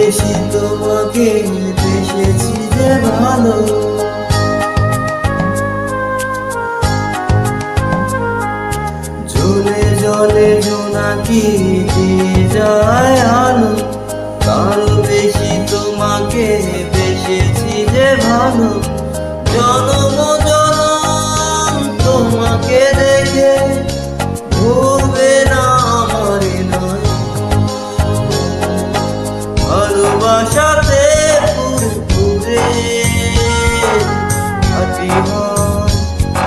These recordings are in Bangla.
বেশি তোমাকে বেসেছি যে ভালো, ঝুলে জলে জোনাকি দিয়ে যায় আলো। কারো বেশি তোমাকে বেসেছি যে ভালো, জনম জনম তোমাকে দেখে ভুলবে না আমার নয়। ভালোবাসাতে পুরে আটি হয়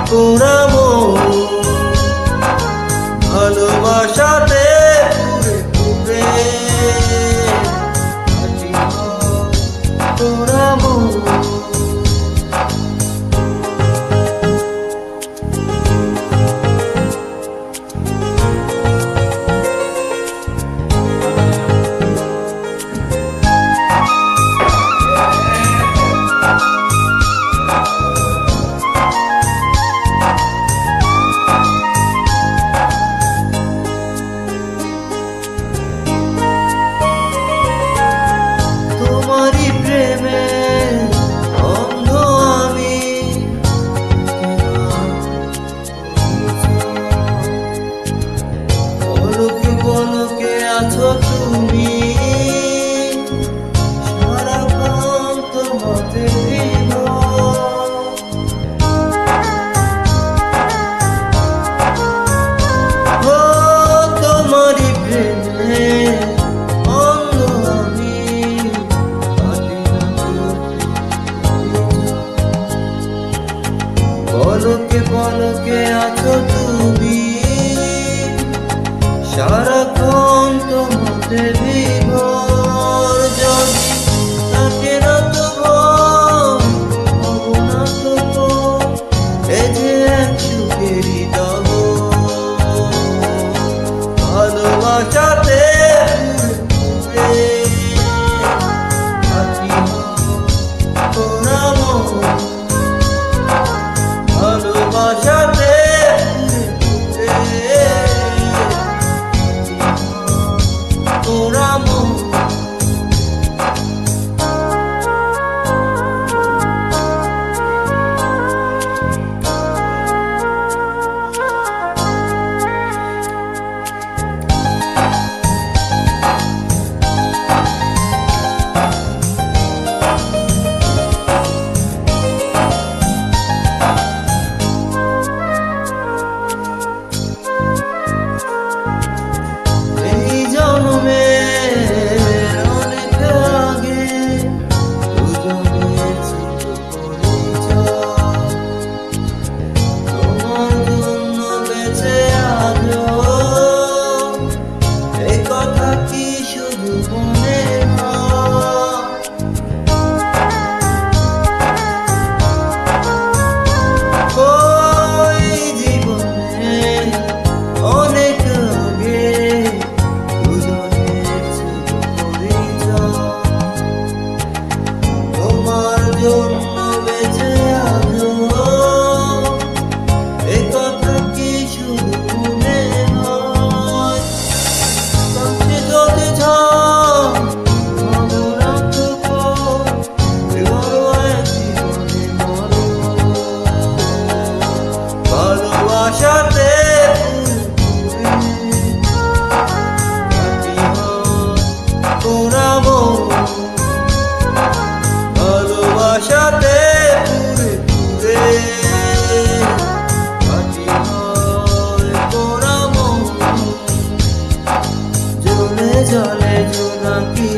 তোরা মন, ভালোবাসাতে পুরে আটি হয় তোরা মন। তোমারই প্রেমে অন্ধ আমি, পলকে পলকে আছো তুমি, সারাক্ষণ তোমাতে তোমারই প্রেমে অন্ধ আমি, পলকে পলকে আছো তুমি, সারাক্ষণ তোমাতে বিভোর। যদি থাকে না তো ভয়, হব না তো ভয়, এ যে এক সুখেরই দহ। ভালোবাসাতে আটি হয় তোরা মন, ভালোবাসাতে তোরা মন। ভালোবাসাতে তোরা মন, ভালোবাসাতে পুরে আটি হয় তোরা মন। জলে জলে জোনাকি